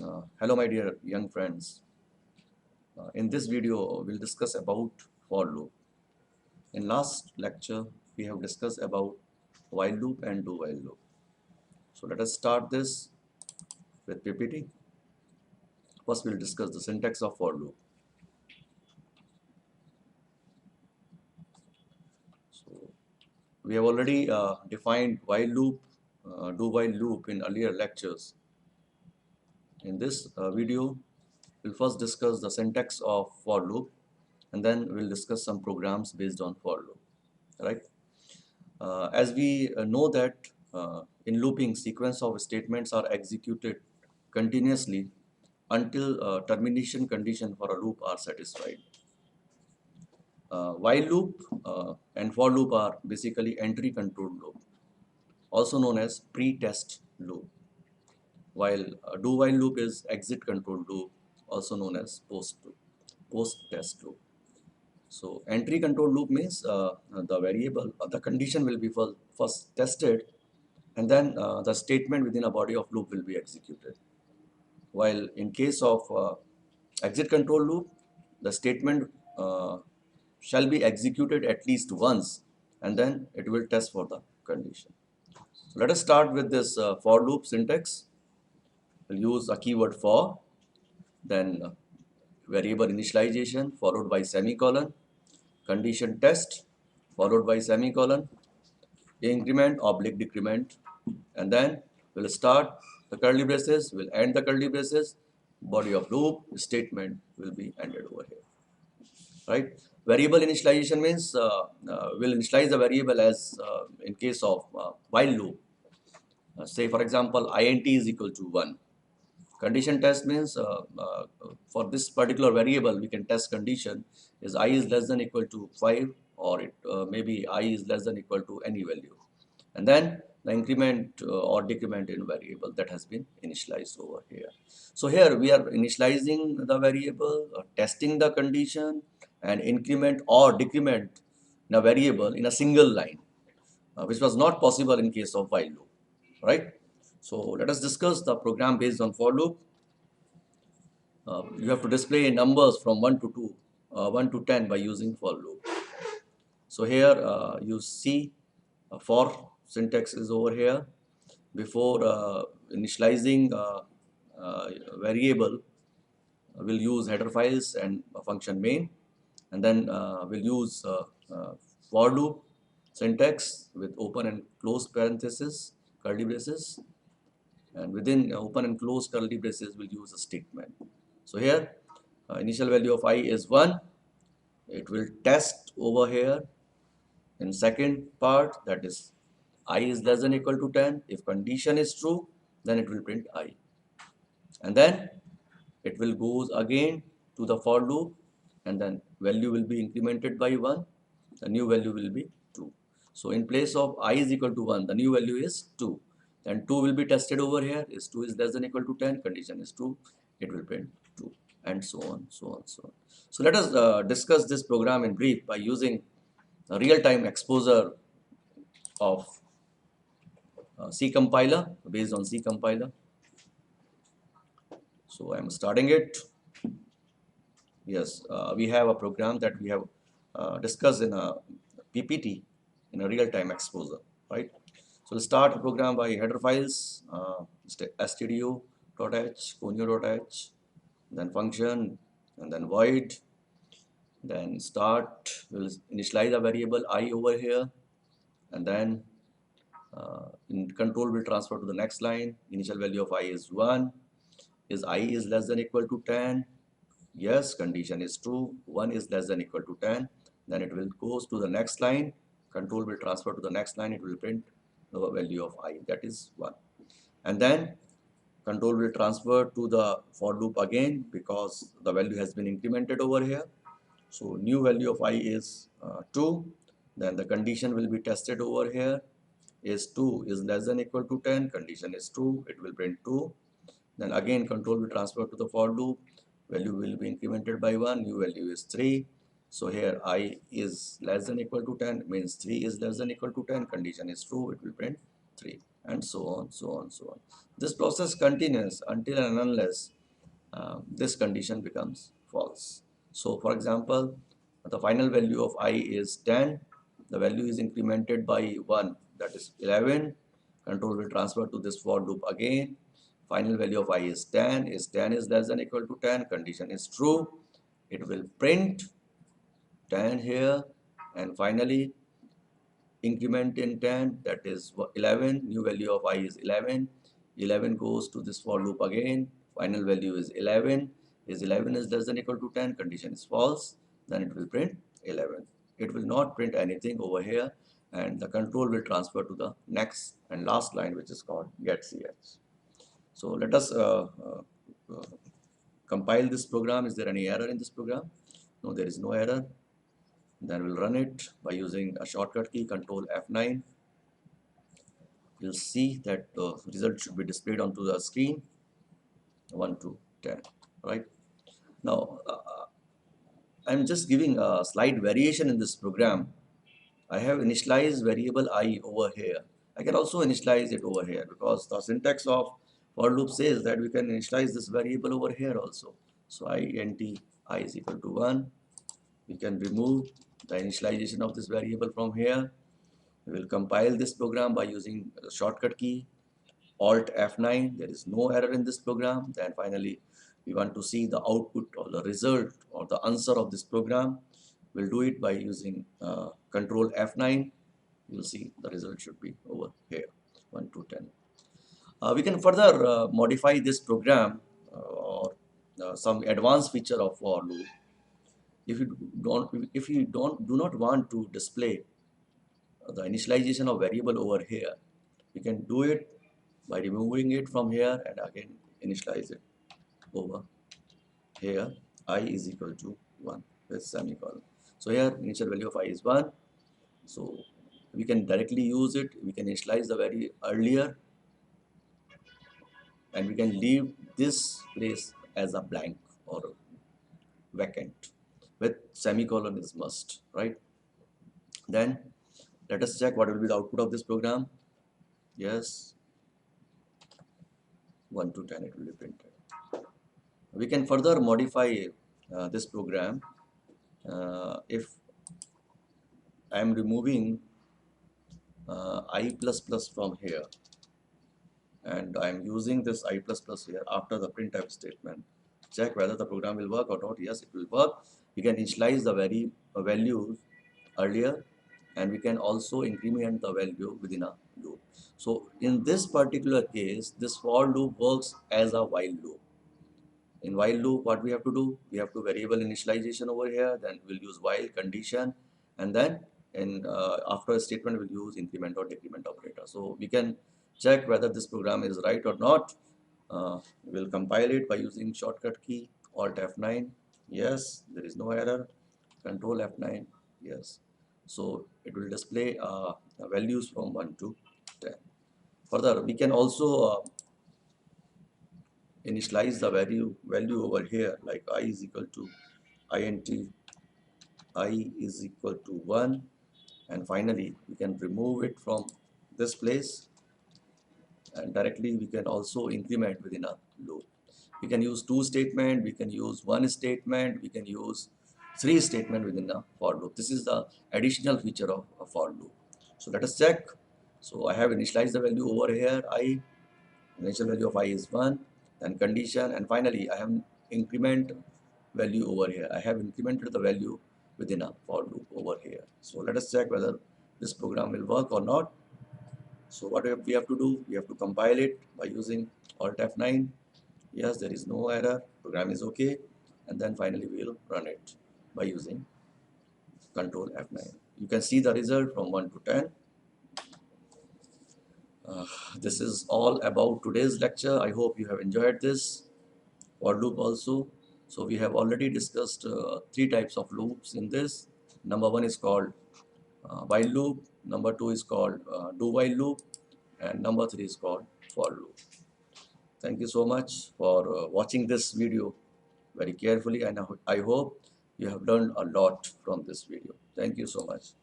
Hello my dear young friends. In this video we'll discuss about for loop. In last lecture we have discussed about while loop and do while loop. So let us start this with PPT. First we'll discuss the syntax of for loop. So we have already defined while loop, do while loop in earlier lectures. In this video we'll first discuss the syntax of for loop and then we'll discuss some programs based on for loop, right? As we know that in looping, sequence of statements are executed continuously until termination condition for a loop are satisfied. While loop and for loop are basically entry control loop, also known as pre-test loop, while do while loop is exit control loop, also known as post-test loop. So entry control loop means the variable, the condition will be first tested and then the statement within a body of loop will be executed. While in case of exit control loop, the statement shall be executed at least once and then it will test for the condition. So let us start with this for loop syntax. We'll use a keyword for, then variable initialization followed by semicolon, condition test followed by semicolon, increment oblique decrement, and then we'll start the curly braces, we'll end the curly braces, body of loop statement will be ended over here, right? Variable initialization means we'll initialize the variable as in case of while loop. Say for example, int is equal to 1. Condition test means for this particular variable we can test condition is I is less than equal to 5 or it maybe I is less than equal to any value, and then the increment or decrement in variable that has been initialized over here. So here we are initializing the variable, testing the condition, and increment or decrement in a variable in a single line, which was not possible in case of while loop, right? So let us discuss the program based on for loop. You have to display numbers from 1 to 2, 1 to 10 by using for loop. So here you see for syntax is over here. Before initializing variable, we'll use header files and a function main, and then we'll use for loop syntax with open and close parentheses, curly braces, and within open and close curly braces we'll use a statement. So here initial value of I is 1. It will test over here in second part, that is I is less than equal to 10. If condition is true, then it will print I. And then it will goes again to the for loop and then value will be incremented by 1. The new value will be 2. So in place of I is equal to 1, the new value is 2. Then 2 will be tested over here. Is 2 is less than equal to 10, condition is true, it will print 2, and so on, so on, so on. So let us discuss this program in brief by using a real-time exposure of C compiler, based on C compiler. So I am starting it. Yes, we have a program that we have discussed in a PPT in a real-time exposure, right? So we'll start the program by header files, stdio.h, conio.h, then function, and then void, then start, we'll initialize a variable I over here, and then in control will transfer to the next line. Initial value of I is 1. Is I is less than equal to 10? Yes, condition is true. 1 is less than equal to 10. Then it will goes to the next line. Control will transfer to the next line. It will print the value of I, that is 1. And then control will transfer to the for loop again because the value has been incremented over here. So new value of I is 2. Then the condition will be tested over here. Is 2 is less than equal to 10, condition is true, it will print 2. Then again control will transfer to the for loop, value will be incremented by 1, new value is 3. So here I is less than equal to 10 means 3 is less than equal to 10, condition is true, it will print 3. and so on, so on, so on. This process continues until and unless this condition becomes false. So for example, the final value of I is 10, the value is incremented by 1, that is 11, control will transfer to this for loop again, final value of I is 10, is 10 is less than or equal to 10, condition is true, it will print 10 here, and finally increment in 10, that is 11, new value of I is 11, 11 goes to this for loop again, final value is 11, is 11 is less than or equal to 10, condition is false, then it will print 11. It will not print anything over here, and the control will transfer to the next and last line, which is called getch. So let us uh, compile this program. Is there any error in this program? No, there is no error. Then we'll run it by using a shortcut key, control F9. You'll see that the result should be displayed onto the screen, 1 to 10, right? Now, I'm just giving a slight variation in this program. I have initialized variable I over here. I can also initialize it over here because the syntax of for loop says that we can initialize this variable over here also. So int I is equal to 1. We can remove the initialization of this variable from here. We will compile this program by using the shortcut key Alt F9. There is no error in this program. Then finally, we want to see the output or the result or the answer of this program. We'll do it by using Control F9. You'll see the result should be over here, 1 to 10. We can further modify this program or some advanced feature of for loop. If you do not want to display the initialization of variable over here, we can do it by removing it from here and again initialize it over here. I is equal to 1 with semicolon. So here initial value of I is 1. So we can directly use it. We can initialize the very earlier, and we can leave this place as a blank or vacant with semicolon is must, right? Then let us check what will be the output of this program. Yes, 1 to 10 it will be printed. We can further modify this program if I am removing I plus plus from here and I am using this I plus plus here after the printf statement. Check whether the program will work or not. Yes, it will work. We can initialize the values earlier, and we can also increment the value within a loop. So in this particular case, this for loop works as a while loop. In while loop, what we have to do? We have to variable initialization over here, then we'll use while condition, and then in after a statement we'll use increment or decrement operator. So we can check whether this program is right or not. We'll compile it by using shortcut key Alt F9. Yes, there is no error. Control F9. Yes. So it will display values from 1 to 10. Further, we can also initialize the value over here, like I is equal to int I is equal to 1, and finally we can remove it from this place, and directly we can also increment within a loop. We can use 2 statement, we can use 1 statement, we can use 3 statement within a for loop. This is the additional feature of a for loop. So let us check. So I have initialized the value over here, initial value of I is 1, then condition, and finally I have increment value over here. I have incremented the value within a for loop over here. So let us check whether this program will work or not. So what we have to do? We have to compile it by using Alt F9. Yes, there is no error. Program is okay. And then finally we will run it by using Control F9. You can see the result from 1 to 10. This is all about today's lecture. I hope you have enjoyed this. For loop also. So we have already discussed 3 types of loops in this. Number 1 is called while loop. Number 2 is called do while loop. And number 3 is called for loop. Thank you so much for watching this video very carefully, and I hope you have learned a lot from this video. Thank you so much.